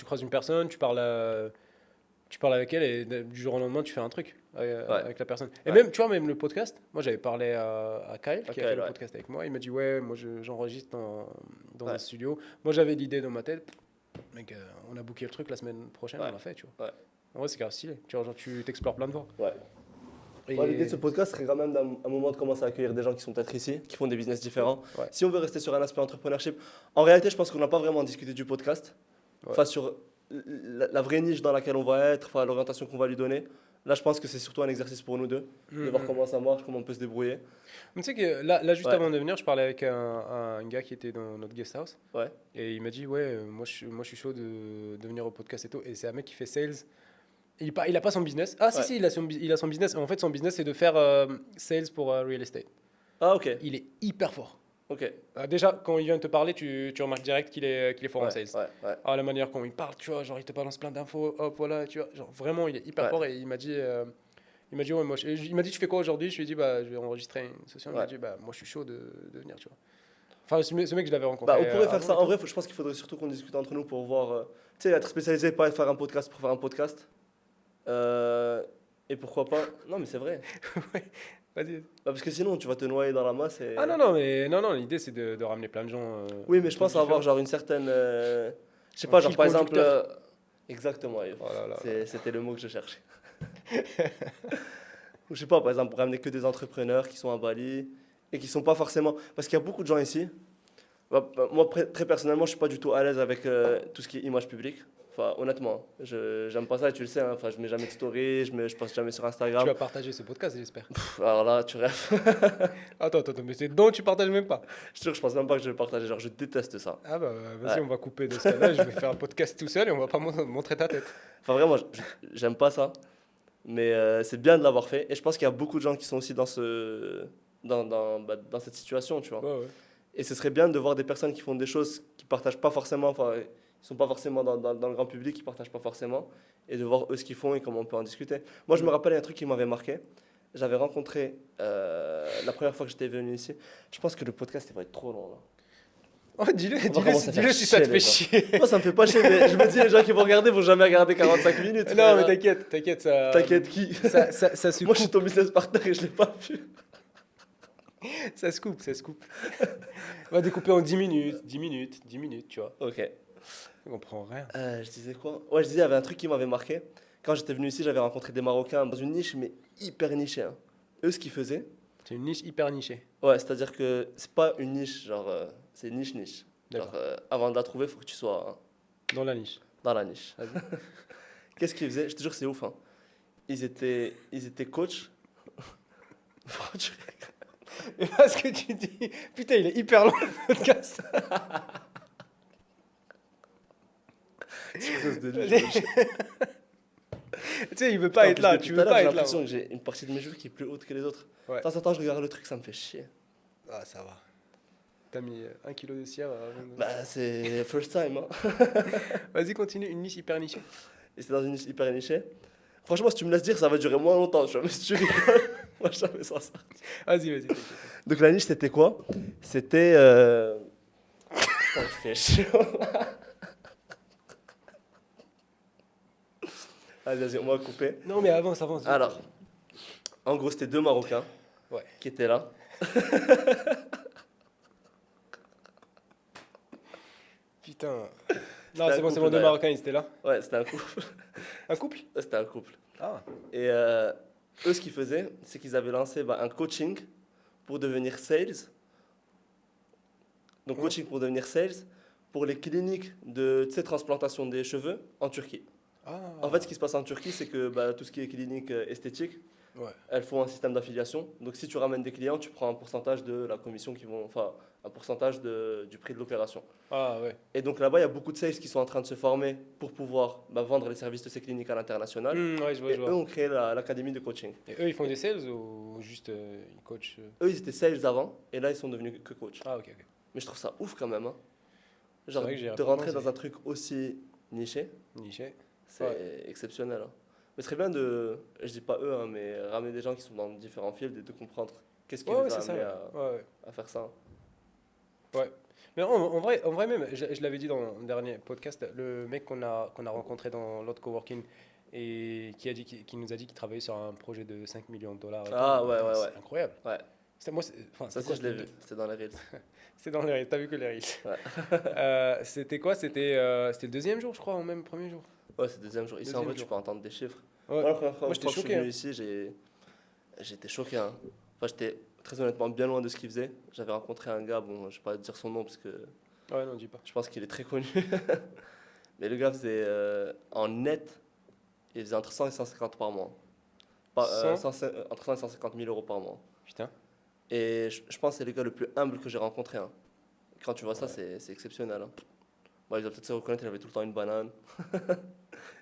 croises une personne, tu parles avec elle et du jour au lendemain, tu fais un truc ouais, avec la personne. Et ouais. même, tu vois, même le podcast, moi j'avais parlé à Kyle qui Ok, a fait le ouais, podcast avec moi. Il m'a dit, ouais, moi j'enregistre dans un ouais, studio. Moi j'avais l'idée dans ma tête. Mec, on a booké le truc la semaine prochaine, on ouais, l'a fait, tu vois. ouais, En vrai, c'est grave stylé. Tu vois, genre, tu t'explores plein de voies. ouais. Ouais, l'idée de ce Et. podcast serait quand même d'un un moment de commencer à accueillir des gens qui sont peut-être ici, qui font des business différents. Ouais, Si on veut rester sur un aspect entrepreneurship, en réalité, je pense qu'on n'a pas vraiment discuté du podcast. ouais. Enfin, sur la vraie niche dans laquelle on va être, enfin, l'orientation qu'on va lui donner. Là, je pense que c'est surtout un exercice pour nous deux, de voir Mhm. comment ça marche, comment on peut se débrouiller. Mais tu sais que là, juste Ouais, avant de venir, je parlais avec un gars qui était dans notre guest house. ouais, Et il m'a dit, ouais, moi je suis chaud de venir au podcast et tout. Et c'est un mec qui fait sales. Il a pas son business. Ah, si, ouais. si, il a son business. En fait, son business, c'est de faire sales pour real estate. Ah, ok, Il est hyper fort. ok. Déjà, quand il vient te parler, tu remarques direct qu'il est fort en Ouais, sales. ouais, ouais, Ah, la manière quand il parle, tu vois, genre il te balance plein d'infos, hop, voilà, tu vois. Genre vraiment, il est hyper ouais, fort et il m'a dit, ouais, il m'a dit, tu fais quoi aujourd'hui? Je lui ai dit, bah, je vais enregistrer une session. Il m'a ouais. dit, bah, moi, je suis chaud de venir, tu vois. Enfin, ce mec, je l'avais Bah, rencontré on pourrait faire avant ça. et En tout. vrai, je pense qu'il faudrait surtout qu'on discute entre nous pour voir. Tu sais, être spécialisé, pas faire un podcast pour faire un podcast. Euh, et pourquoi pas. Non, mais c'est vrai. Ouais, vas-y. Bah, parce que sinon, tu vas te noyer dans la masse Ah non, et. non, mais non, non, l'idée, c'est de ramener plein de gens, Oui, mais de je trucs pense avoir différents. genre une certaine. Je sais Un pas, genre fil par exemple. conducteur. Exactement, Yves. Oh là là. C'était le mot que je cherchais. Ou je sais pas, par exemple, pour ramener que des entrepreneurs qui sont à Bali et qui sont pas forcément. Parce qu'il y a beaucoup de gens ici. Moi, très personnellement, je suis pas du tout à l'aise avec tout ce qui est image publique. Enfin, honnêtement, j'aime pas ça et tu le sais. Hein. Enfin, je mets jamais de story, je poste jamais sur Tu Instagram. vas partager ce podcast, j'espère. Alors là, tu rêves. Attends, mais c'est donc tu partages même pas. Je te jure, je pense même pas que je vais le partager. Genre, je déteste ça. Ah bah vas-y, Ouais. on va couper de ce cas-là. Je vais faire un podcast tout seul et on va pas montrer ta tête. Enfin, vraiment, j'aime pas ça. Mais c'est bien de l'avoir fait. Et je pense qu'il y a beaucoup de gens qui sont aussi dans cette situation, tu vois. Ouais, ouais. Et ce serait bien de voir des personnes qui font des choses qui partagent pas forcément, enfin, ils sont pas forcément dans le grand public, qui partagent pas forcément, et de voir eux ce qu'ils font et comment on peut en discuter. Moi, je me rappelle un truc qui m'avait marqué. J'avais rencontré la première fois que j'étais venu ici. Je pense que le podcast il va être trop long là. Oh, dis-le, On va commencer à faire si ça te fait chier, chier. Moi, ça me fait pas chier, mais je me dis, les gens qui vont regarder vont jamais regarder 45 minutes. Non, frère. mais t'inquiète, ça. T'inquiète qui Ça se Moi, je suis coupe. ton business partner et je l'ai pas vu. Ça se coupe. On va découper en 10 minutes, 10 minutes, 10 minutes, tu vois. Ok. On comprend rien. Je disais quoi? Ouais, je disais, il y avait un truc qui m'avait marqué. Quand j'étais venu ici, j'avais rencontré des Marocains dans une niche, mais hyper nichée. Hein. Eux, ce qu'ils faisaient, C'est une niche hyper nichée. ouais, c'est-à-dire que c'est pas une niche, genre, c'est niche. Genre, D'accord. avant de la trouver, il faut que tu sois Dans la niche. dans la niche. Vas-y. Qu'est-ce qu'ils faisaient? Je te jure, c'est ouf. Hein. Ils étaient coachs. Pourquoi tu rigoles? Et parce que tu dis, putain, il est hyper long le podcast. C'est quoi ce délire? Tu sais, il veut pas être là, tu veux pas J'ai être là. l'impression que j'ai une partie de mes joues qui est plus haute que les autres. Ouais. De temps en temps, je regarde le truc, ça me fait chier. Ah, ça va. T'as mis 1 kilo de cire. Bah, c'est first time. Hein. Vas-y, continue, une niche hyper nichée. Et c'est dans une niche hyper nichée. Franchement, si tu me laisses dire, ça va durer moins longtemps. Tu vois, mais si tu rigoles, moi, jamais sans ça. Vas-y, t'inquiète. Donc, la niche, c'était quoi? C'était. Putain, je fais chier. Allez, vas-y, on va couper. Non, mais avance. vite. Alors, en gros, c'était deux Marocains Ouais. qui étaient là. Putain. C'était Non, un c'est bon, couple, deux d'ailleurs. Marocains, ils étaient là. Ouais, c'était un couple. Un couple? C'était un couple. Ah. Et eux, ce qu'ils faisaient, c'est qu'ils avaient lancé un coaching pour devenir sales. Donc, Mhm. coaching pour devenir sales pour les cliniques de transplantation des cheveux en Turquie. Ah. En fait, ce qui se passe en Turquie, c'est que tout ce qui est clinique esthétique, Ouais. elles font un système d'affiliation. Donc, si tu ramènes des clients, tu prends un pourcentage de la commission qui vont, enfin, un pourcentage du prix de l'opération. Ah, ouais. Et donc là-bas, il y a beaucoup de sales qui sont en train de se former pour pouvoir vendre les services de ces cliniques à l'international. Ouais, je vois, Et je eux vois. ont créé l'académie de coaching. Et eux, ils font des sales ou juste ils coachent Eux, ils étaient sales avant, et là, ils sont devenus que coach. Ah, ok. Mais je trouve ça ouf quand même. Hein. Genre, vrai que j'y ai de pas rentrer pensé. dans un truc aussi niché, Niché. c'est exceptionnel. Hein. Mais ce serait bien de, je dis pas eux, hein, mais ramener des gens qui sont dans différents fields et de comprendre qu'est-ce qui Ouais, les a c'est ça. amenés Ouais. à faire ça. Ouais. Mais en vrai même, je l'avais dit dans le dernier podcast, le mec qu'on a rencontré dans l'autre coworking et qui nous a dit qu'il travaillait sur un projet de 5 millions de dollars. Et Ah, tout, ouais, putain, ouais, c'est ouais. incroyable. Ouais. Enfin, Ça, c'était si, quoi, je l'ai vu. C'était dans les Reels. C'est dans les reels, t'as vu que les reels. Ouais. C'était quoi? C'était le deuxième jour, je crois, ou même premier jour. Ouais, c'est le deuxième jour. Ici, en Deuxième vrai, tu jour. peux entendre des chiffres. Ouais. Moi, la première fois Moi, j'étais que je suis choqué, venu hein. ici, j'étais choqué. Hein. Enfin, j'étais très honnêtement bien loin de ce qu'il faisait. J'avais rencontré un gars, bon, je vais pas te dire son nom parce que Ouais, non, dis pas. je pense qu'il est très connu. Mais le gars faisait en net, il faisait entre 100 et 150 par mois. Entre 100 et 150 000 euros par mois. Putain. Et je pense que c'est le gars le plus humble que j'ai rencontré. Hein. Quand tu vois ça, c'est exceptionnel. Hein. Bon, il doit peut-être se reconnaître, il avait tout le temps une banane.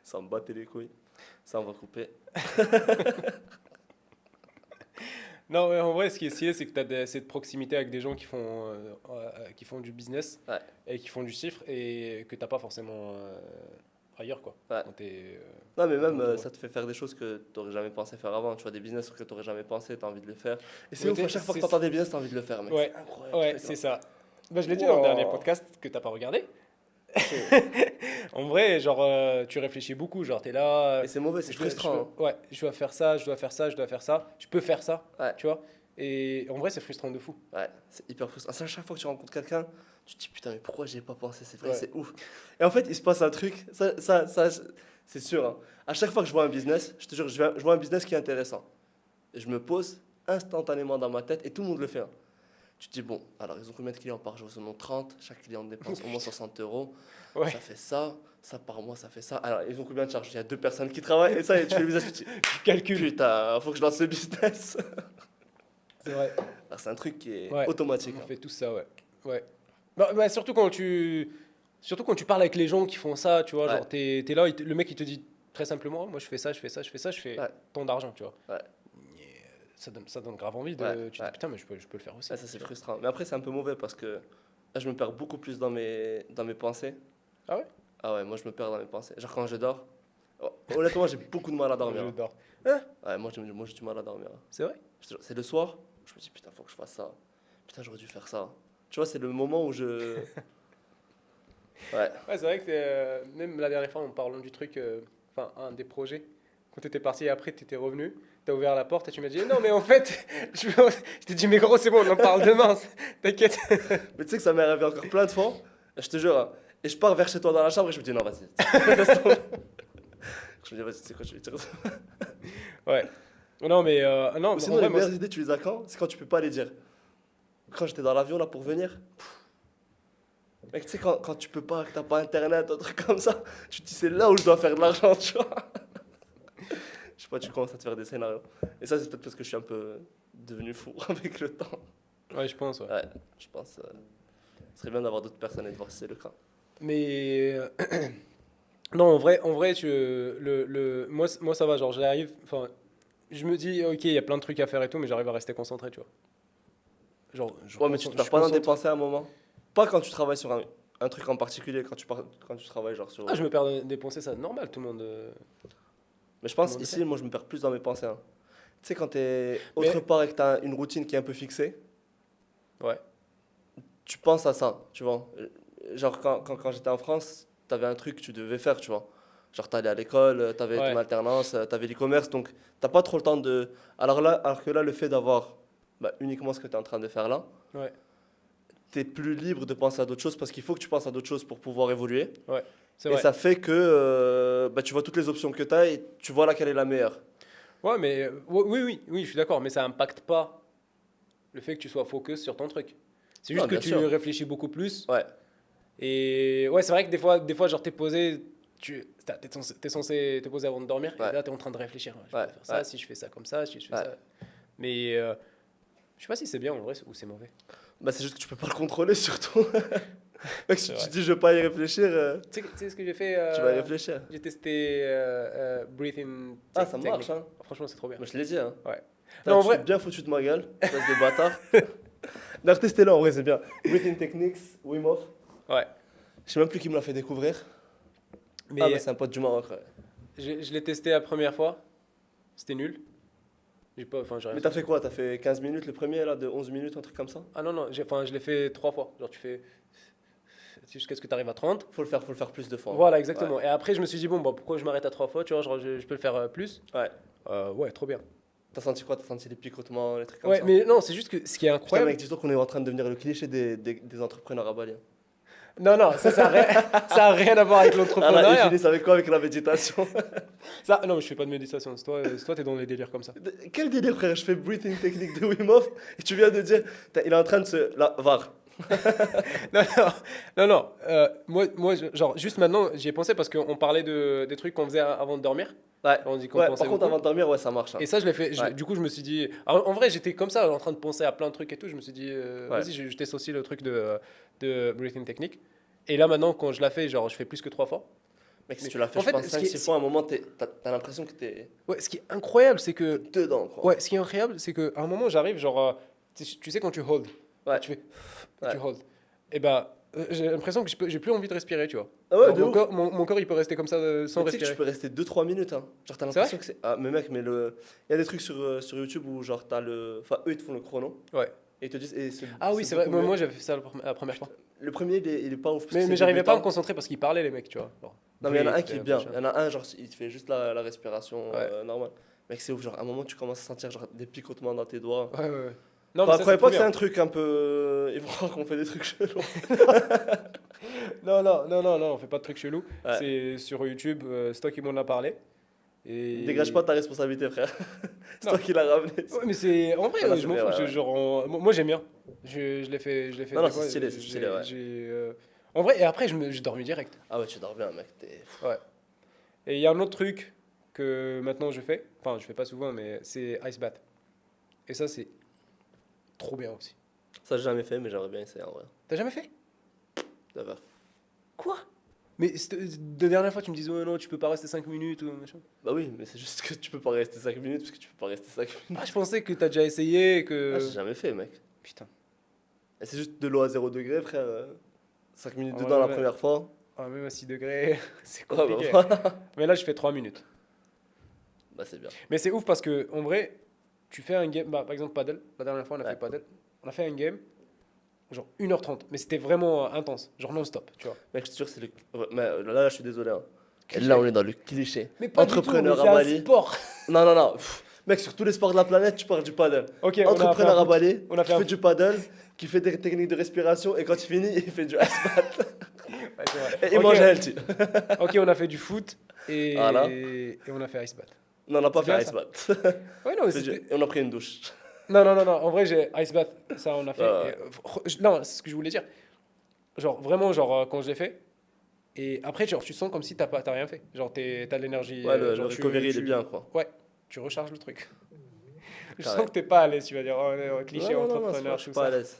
Ça me battait les couilles. Ça, on va couper. Non, mais en vrai, ce qui est stylé, c'est que tu as cette proximité avec des gens qui font du business Ouais. et qui font du chiffre et que tu n'as pas forcément ailleurs, quoi. Ouais. Quand t'es, Non, mais même Ouais. ça te fait faire des choses que tu n'aurais jamais pensé faire avant. Tu vois, des business que tu n'aurais jamais pensé, tu as envie de les faire. Et c'est Mais ouf, à chaque fois que c'est- tu entends des business, tu as envie de le faire, mec. Ouais. C'est incroyable. Ouais, tu fais c'est ça. ça. Bah, je l'ai dit dans le Wow. dernier podcast que t'as pas regardé. En vrai, genre, tu réfléchis beaucoup, genre, t'es là. Et c'est mauvais, c'est frustrant. Ouais, je dois faire ça, je dois faire ça, je dois faire ça. Je peux faire ça, Ouais. tu vois. Et en vrai, c'est frustrant de fou. Hein. Ouais, c'est hyper frustrant. À chaque fois que tu rencontres quelqu'un, tu te dis putain, mais pourquoi j'ai pas pensé? C'est vrai, Ouais. c'est ouf. Et en fait, il se passe un truc, c'est sûr. Hein. À chaque fois que je vois un business, je te jure, je vois un business qui est intéressant. Et je me pose instantanément dans ma tête, et tout le monde le fait. Hein. Tu te dis, bon, alors ils ont combien de clients par jour? Ils en ont 30, chaque client dépense au moins 60 euros. Ouais, Ça fait ça par mois, ça fait ça. Alors, ils ont combien de charges? Il y a 2 personnes qui travaillent, et ça, et tu fais le business, tu te dis, tu calcules. putain, faut que je lance ce business. C'est vrai. Alors, c'est un truc qui est Ouais, automatique. on Hein. fait tout ça, ouais. Ouais. Bah, surtout quand tu parles avec les gens qui font ça, tu vois, Ouais, genre t'es là, le mec il te dit très simplement, moi je fais ça, je fais ça, je fais ça, je fais ouais, tant d'argent, tu vois. ouais, Ça donne grave envie ouais, tu te dis ouais. putain, mais je peux le faire aussi. Ouais, ça, c'est Tu vois. frustrant. Mais après, c'est un peu mauvais parce que là, je me perds beaucoup plus dans mes pensées. Ah ouais? Ah ouais, moi, je me perds dans mes pensées. Genre, quand je dors, honnêtement, j'ai beaucoup de mal à dormir. Je Hein. dors. Hein? Ouais, moi, j'ai du mal à dormir. Hein. C'est vrai? C'est le soir, je me dis, putain, faut que je fasse ça. Putain, j'aurais dû faire ça. Tu vois, c'est le moment où je. Ouais. Ouais, c'est vrai que même la dernière fois en parlant du truc, enfin un des projets, quand t'étais parti et après t'étais revenu, t'as ouvert la porte et tu m'as dit non mais en fait, je t'ai dit mais gros c'est bon on en parle demain, t'inquiète. Mais tu sais que ça m'est arrivé encore plein de fois, je te jure. Hein. Et je pars vers chez toi dans la chambre et je me dis, non, vas-y. Laisse tomber. Je me dis, vas-y, tu sais quoi, je vais dire ça. Ouais. Non mais non, Ou mais en sinon, vrai les moi, meilleures idées, tu les as quand? C'est quand tu peux pas les dire. Quand j'étais dans l'avion là pour venir, mec, tu sais, quand tu peux pas, que t'as pas internet, un truc comme ça, tu te dis, c'est là où je dois faire de l'argent, tu vois. Je sais pas, tu commences à te faire des scénarios. Et ça, c'est peut-être parce que je suis un peu devenu fou avec le temps. ouais je pense ouais. Ouais, je pense. Ce serait bien d'avoir d'autres personnes et de voir si c'est le cas. Mais non en vrai moi ça va genre j'arrive, enfin je me dis ok il y a plein de trucs à faire et tout mais j'arrive à rester concentré tu vois. Genre Ouais, mais tu te je perds pas dans des concentre. pensées à un moment. Pas quand tu travailles sur un truc en particulier, quand tu travailles genre sur. Ah je me perds des pensées ça normal Mais je tout le pense monde le ici, fait. moi je me perds plus dans mes pensées. Hein. Tu sais, quand t'es autre Mais part et que t'as une routine qui est un peu fixée, ouais. tu penses à ça, tu vois. Genre quand j'étais en France, t'avais un truc que tu devais faire, tu vois. Genre t'allais à l'école, t'avais ton Ouais. alternance, t'avais l'e-commerce, donc t'as pas trop le temps de. Alors que là, le fait d'avoir uniquement ce que t'es en train de faire là, Ouais, t'es plus libre de penser à d'autres choses parce qu'il faut que tu penses à d'autres choses pour pouvoir évoluer. ouais, c'est Et vrai. ça fait que tu vois toutes les options que t'as et tu vois laquelle est la meilleure. Ouais, mais oui, je suis d'accord, mais ça impacte pas le fait que tu sois focus sur ton truc. C'est Non, juste que bien tu sûr. réfléchis beaucoup plus. Ouais, Et ouais, c'est vrai que des fois genre t'es posé, t'es censé te poser avant de dormir, et ouais, là t'es en train de réfléchir. Je ouais, peux faire ouais, ça, si je fais ça comme ça, si je fais ouais. ça. Mais je sais pas si c'est bien en vrai ou c'est mauvais. Bah, c'est juste que tu peux pas le contrôler surtout. Mec, si C'est tu vrai. te dis je vais pas y réfléchir, Tu sais ce que j'ai fait tu vas y réfléchir. J'ai testé breathing Ah, ça marche, technique. hein. Franchement, c'est trop bien. Moi, je l'ai dit, hein. Ouais. T'as Non, un en truc vrai, bien foutu de ma gueule, espèce de bâtard. D'ailleurs, testez-le en vrai, c'est bien. Breathing Techniques, Wim Hof. ouais. Je sais même plus qui me l'a fait découvrir. Ah, bah, Mais c'est un pote du Maroc, ouais. je l'ai testé la première fois. C'était nul. J'ai pas, enfin, j'ai rien Mais t'as senti. fait quoi? T'as fait 15 minutes le premier, là, de 11 minutes, un truc comme ça? Ah non, non, enfin, je l'ai fait 3 fois. Genre, tu fais jusqu'à ce que tu arrives à 30. Faut le faire plus de fois. Hein. Voilà, Ouais, exactement. Et après, je me suis dit, bon, bah, pourquoi je m'arrête à 3 fois? Tu vois, genre, je peux le faire plus. ouais. Ouais, trop bien. T'as senti quoi? T'as senti les picotements, les trucs comme Ouais, ça? mais non, c'est juste que ce qui est Putain, mec, incroyable. dis-toi qu'on est en train de devenir le cliché des entrepreneurs à Bali. Hein. Non, non, ça a rien à voir avec Ah là, ils l'entrepreneuriat. finissent avec quoi? Avec la méditation? Ça, non, mais je fais pas de méditation. C'est toi, t'es dans les délires comme ça. Quel délire, frère? Je fais breathing technique de Wim Hof et tu viens de dire, putain, il est en train de se. Là, var. Non, non, non, non. Moi, genre, juste maintenant, j'y ai pensé parce qu'on parlait des trucs qu'on faisait avant de dormir. Ouais. On dit qu'on Ouais, pensait par contre, beaucoup. avant de dormir, ouais, ça marche. Hein. Et ça, je l'ai fait. Ouais. Du coup, je me suis dit. En vrai, j'étais comme ça, en train de penser à plein de trucs et tout. Je me suis dit, Ouais. vas-y, je teste aussi le truc de breathing technique. Et là, maintenant, quand je la fais, genre, je fais plus que 3 fois. Mec, si Mais tu l'as fait, en je fait, pense, 5-6 fois, à un moment, t'as l'impression que t'es ouais, ce qui est incroyable, c'est que. dedans, quoi. Ouais, ce qui est incroyable, c'est qu'à un moment, j'arrive, genre. Tu sais, quand tu hold, Ouais. tu fais. Ouais. Tu hold. Et bah, j'ai l'impression que j'ai plus envie de respirer, tu vois. Ah ouais, Genre, de mon ouf. corps, mon corps, il peut rester comme ça sans Mais tu sais que tu respirer. peux rester 2-3 minutes. Hein. Genre, t'as C'est vrai? l'impression que c'est. Ah, mais mec, il y a des trucs sur YouTube où, genre, t'as le. Enfin, eux, ils te font le chrono. Ouais. Et ils te disent. Ah oui, c'est vrai. beaucoup Moi, mieux. j'avais fait ça la première fois. Le premier, il est pas ouf. Parce que Mais c'est j'arrivais pas à me débutant. concentrer parce qu'ils parlaient, les mecs, tu vois. Genre, Non, mais il y en a un breathe, qui est bien. machin. Il y en a un, genre, il te fait juste la respiration Ouais. normale. Mec, c'est ouf. Genre, à un moment, tu commences à sentir genre, des picotements dans tes doigts. Ouais, ouais, ouais. Non, mais Enfin, ça, croyez c'est pas trop que c'est bien. un truc un peu. Ils vont croire qu'on fait des trucs chelous. Non, non, non, non, non, on fait pas de trucs chelous. Ouais. C'est sur YouTube, c'est toi qui m'en as parlé. Et... Dégage pas ta responsabilité, frère. C'est Non. toi qui l'as ramené. Ouais, mais c'est en vrai, Ah non, je c'est m'en vrai, fous. ouais, ouais. Moi, j'aime bien. Je l'ai fait Non, non, deux c'est fois. stylé, c'est stylé, ouais. En vrai, et après, j'ai dormi direct. Ah ouais, tu dors bien, mec. Ouais. Et il y a un autre truc que maintenant je fais. Enfin, je fais pas souvent, mais c'est ice bath. Et ça, c'est trop bien aussi. Ça, j'ai jamais fait, mais j'aimerais bien essayer en vrai. T'as jamais fait? D'accord. Quoi? Mais la dernière fois, tu me disais, oh non, tu peux pas rester 5 minutes ou machin. Bah oui, mais c'est juste que tu peux pas rester 5 minutes parce que tu peux pas rester 5 minutes. Ah, je pensais que t'as déjà essayé et Ah, j'ai que. jamais fait, mec. Putain. Et c'est juste de l'eau à 0 degré, frère. 5 minutes Ah, dedans la ouais. première fois. Ah, même à 6 degrés, c'est Ouais, bah compliqué. voilà. Mais là, je fais 3 minutes. Bah c'est bien. Mais c'est ouf parce que, en vrai, tu fais un game, bah, par exemple, paddle. La dernière fois, on a Ouais. fait paddle. On a fait un game, genre 1h30. Mais c'était vraiment intense, genre non-stop, tu vois. Mec, je te jure, c'est le. Ouais, mais là, je suis désolé. Hein. Et Cliché. là, on est dans le cliché. Mais pas du tout, mais Entrepreneur c'est à un Bali. sport. Non, non, non. Mec, sur tous les sports de la planète, tu parles du paddle. Ok, on a fait Entrepreneur un à foot. Bali, On a qui fait un fait du paddle, qui fait des techniques de respiration, et quand il finit, il fait du ice bath. Ouais, c'est vrai. Et il Ok. mange healthy. Ok, on a fait du foot et, Voilà. et on a fait ice bath. Non, on n'a pas C'est bien, fait ice ça. bath. Ouais, non, mais Et on a pris une douche. Non, non, non, non, en vrai, j'ai ice bath, ça on a fait. Ouais, ouais. Non, c'est ce que je voulais dire. Genre, vraiment, genre, quand je l'ai fait, et après, genre, tu sens comme si t'as rien fait. Genre, t'as de l'énergie. Ouais, le Genre, recovery, il est bien, quoi. Ouais, tu recharges le truc. Je Carré. sens que t'es pas à l'aise, tu vas dire, oh, ouais, cliché Non, non, non, c'est pas, entrepreneur, je suis tout pas à ça. l'aise.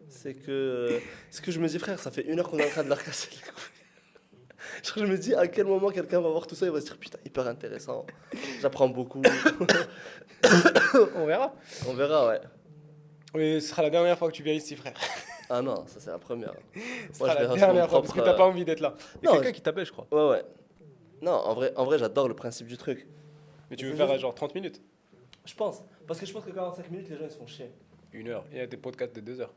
C'est que. Ce que je me dis, frère, ça fait 1 heure qu'on est en train de leur casser les couilles. Genre, je me dis, à quel moment quelqu'un va voir tout ça, il va se dire, putain, hyper intéressant. J'apprends beaucoup. On verra. On verra, ouais. Mais ce sera la dernière fois que tu viens ici, frère. Ah non, ça c'est la première. Ce Moi, sera je la vais sur mon dernière fois parce propre. que t'as pas envie d'être là. Il y a Non, quelqu'un qui t'appelle, je crois. Ouais, ouais. Non, en vrai j'adore le principe du truc. Mais tu veux C'est faire juste- genre 30 minutes? Je pense. Parce que je pense que 45 minutes, les gens ils se font chier. 1 heure. Il y a des podcasts de 2 heures.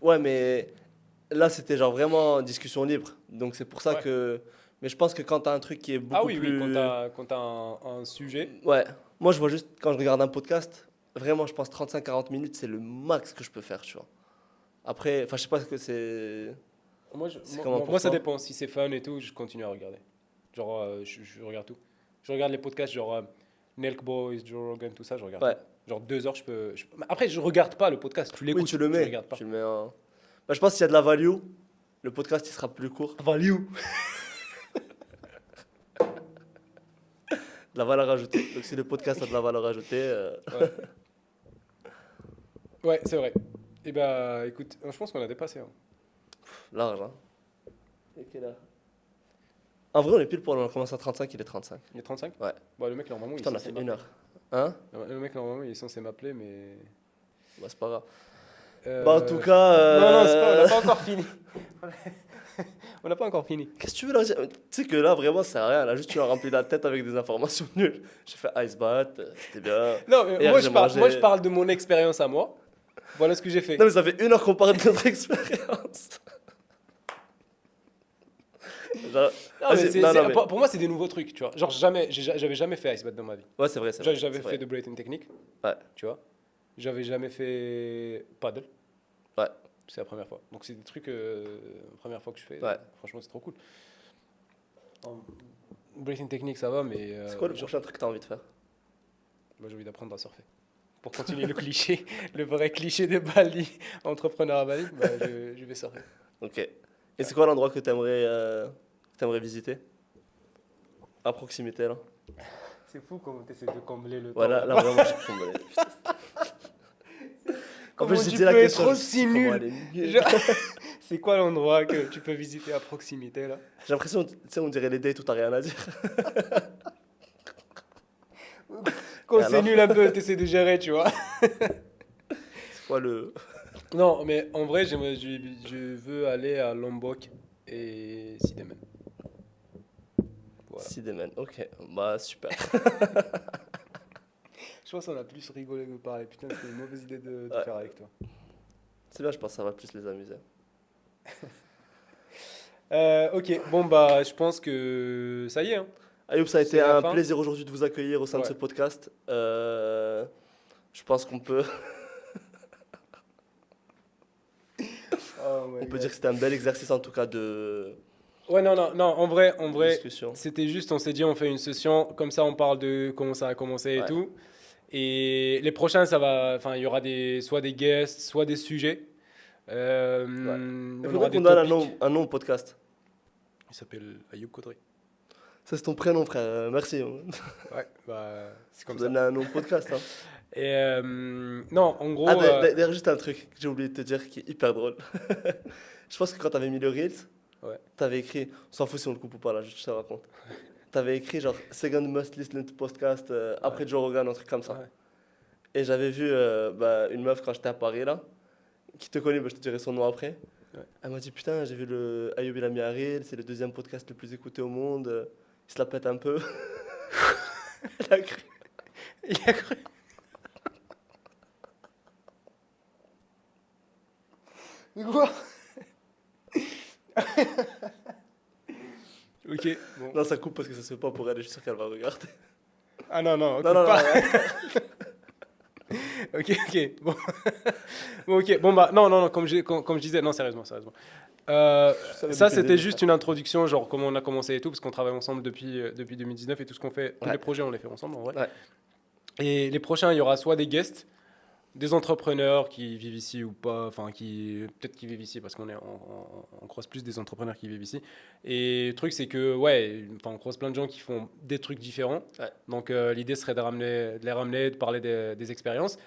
Ouais, mais là c'était genre vraiment discussion libre. Donc c'est pour ça Ouais. que. Mais je pense que quand t'as un truc qui est beaucoup Ah oui, plus. oui, quand t'as un sujet. Ouais. Moi je vois juste, quand je regarde un podcast, vraiment je pense 35-40 minutes, c'est le max que je peux faire, tu vois. Après, enfin je sais pas ce que c'est. Moi, C'est comment pour ça toi? dépend. Si c'est fun et tout, je continue à regarder. Genre, je regarde tout. Je regarde les podcasts, genre Nelk Boys, Joe Rogan, tout ça, je regarde Ouais. tout. Genre 2 heures, Mais après, je regarde pas le podcast, tu l'écoutes. Oui, tu le mets. regardes pas. Tu le mets en. Bah, je pense qu'il y a de la value. Le podcast il sera plus court. Value. De la valeur ajoutée. Donc si le podcast a de la valeur ajoutée, Ouais, ouais c'est vrai. Et bah, écoute, je pense qu'on a dépassé. Hein. large, hein. Et quelle heure? En vrai, on est pile pour, on commence à 35, il est 35. Il est 35? Ouais. Bon, le mec, normalement, Putain, on il a est fait censé 1 heure. Hein? le mec, normalement, il est censé m'appeler, mais. Bah, c'est pas grave. Euh, Bah, en tout cas. Non, non, c'est pas, on n'a pas encore fini. On n'a pas encore fini. Qu'est-ce que tu veux leur dire? Tu sais que là, vraiment, ça sert à rien. Là, juste, tu leur remplis la tête avec des informations nulles. J'ai fait ice bath, c'était bien. Non, mais Hier, moi, j'ai je parle, mangé- moi, je parle de mon expérience à moi. Voilà ce que j'ai fait. Non, mais ça fait 1 heure qu'on parle de notre expérience. Genre, Non, mais vas-y, non, non, mais- pour moi, c'est des nouveaux trucs, tu vois. Genre, j'avais jamais fait ice bath dans ma vie. Ouais, c'est vrai, c'est vrai. J'avais c'est fait vrai. de Breathing Technique, Ouais, tu vois. J'avais jamais fait paddle. ouais. C'est la première fois. Donc, c'est des trucs, première fois que je fais. Ouais. Franchement, c'est trop cool. Breathing Technique, ça va, mais. C'est quoi le genre, prochain truc que t'as envie de faire? moi, j'ai envie d'apprendre à surfer. Pour continuer le cliché, le vrai cliché de Bali, entrepreneur à Bali, bah, je vais surfer. Ok. Et c'est quoi l'endroit que t'aimerais visiter? À proximité, là. C'est fou comment tu essaies de combler le Voilà, temps. là, vraiment, j'ai comblé. En Comment plus, j'ai tu dit la peux question. être je me suis dit, aussi comment nul elle est nulle. Genre, c'est quoi l'endroit que tu peux visiter à proximité là? J'ai l'impression, tu sais, on dirait les dates où t'as rien à dire. Quand Et c'est alors nul un peu, t'essaies de gérer, tu vois. C'est quoi le. Non, mais en vrai, je veux aller à Lombok et Sidemen. Voilà. Sidemen, ok. Bah, super. Je pense qu'on a plus rigolé que parler. Putain, c'était une mauvaise idée de Ouais. faire avec toi. C'est bien, je pense que ça va plus les amuser. Ok, bon bah, je pense que ça y est. Hein. Ayoub, ça a C'est été la un fin. plaisir aujourd'hui de vous accueillir au sein de Ouais. ce podcast. Je pense qu'on peut, Oh my on peut God. dire que c'était un bel exercice en tout cas de Ouais, non, en vrai, discussion. c'était juste, on s'est dit, on fait une session, comme ça, on parle de comment ça a commencé et Ouais. tout. Et les prochains, ça va, enfin, il y aura soit des guests, soit des sujets. Ouais. Il On faudrait aura des qu'on donne topics. un nom au podcast. Il s'appelle Ayoub Kodri. Ça, c'est ton prénom, frère. Merci. Ouais, bah, c'est Faut comme ça. donner un nom au podcast. Hein. Et non, en Ah, gros, d'ailleurs, juste un truc que j'ai oublié de te dire qui est hyper drôle. Je pense que quand t'avais mis le Reels, ouais, t'avais écrit, on s'en fout si on le coupe ou pas là, je te raconte. T'avais écrit genre Second Most Listened Podcast ouais, après Joe Rogan, un truc comme ça. ouais. Et j'avais vu bah, une meuf quand j'étais à Paris là, qui te connaît, bah, je te dirai son nom après. Ouais. Elle m'a dit putain, j'ai vu le Ayoub El Amiaril, c'est le deuxième podcast le plus écouté au monde. Il se la pète un peu. Elle a cru. Il a cru. Quoi? Ok, bon. Non, ça coupe parce que ça se fait pas pour elle, et je suis sûr qu'elle va regarder. Ah non, non, Non, non, non, pas. ouais. Ok. Bon. Bon, ok. Bon, bah, non, comme je disais, non, sérieusement. Je savais Ça, depuis le c'était début, juste frère. une introduction, genre comment on a commencé et tout, parce qu'on travaille ensemble depuis 2019 et tout ce qu'on fait, tous Ouais. les projets, on les fait ensemble en vrai. Ouais. Et les prochains, il y aura soit des guests, des entrepreneurs qui vivent ici ou pas, enfin, peut-être qui vivent ici, parce on croise plus des entrepreneurs qui vivent ici. Et le truc, c'est que, ouais, enfin, on croise plein de gens qui font des trucs différents. Ouais. Donc, l'idée serait de les ramener, de parler des expériences.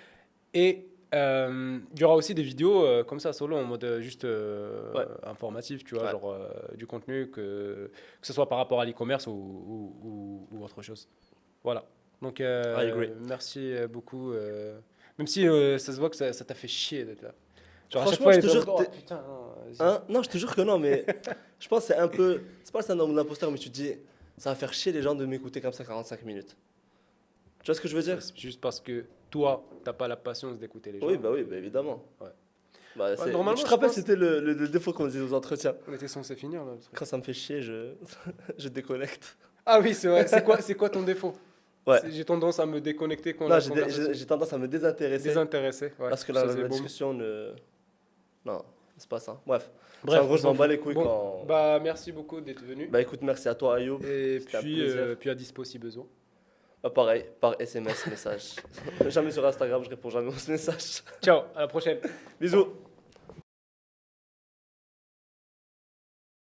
Et il y aura aussi des vidéos comme ça, solo, en mode juste Ouais. informatif, tu vois, Ouais. genre du contenu, que ce soit par rapport à l'e-commerce ou autre chose. Voilà. Donc, I agree. merci beaucoup. Même si ça se voit que ça t'a fait chier d'être là. Genre, à chaque Franchement, fois, je il te était en jure mode, que oh, putain, non, vas-y. hein? Non, je te jure que non, mais je pense que c'est un peu. C'est pas le syndrome de l'imposteur, mais tu te dis, ça va faire chier les gens de m'écouter comme ça 45 minutes. Tu vois ce que je veux dire? C'est juste parce que toi, t'as pas la patience d'écouter les gens. Oui, bah évidemment. Ouais. Bah, Ouais, c'est... normalement, Tu te je rappelles, pense. c'était le défaut qu'on disait aux entretiens. On était censé finir là, le truc. Quand ça me fait chier, je déconnecte. Ah oui, c'est vrai. C'est quoi ton défaut? Ouais. J'ai tendance à me déconnecter quand Non, la j'ai, conversation j'ai tendance à me désintéresser désintéressée. Ouais, parce que ça la, c'est la bon. discussion ne. Non, c'est pas ça. Bref. Bref, En gros, on je s'en m'en bats fout. les couilles Bon, quand. bah merci beaucoup d'être venu. Bah écoute, merci à toi, Ayoub. Et C'était un puis, plaisir. puis à dispo si besoin. Bah, pareil, par SMS, message. Jamais sur Instagram, je réponds jamais aux messages. Ciao, à la prochaine. Bisous.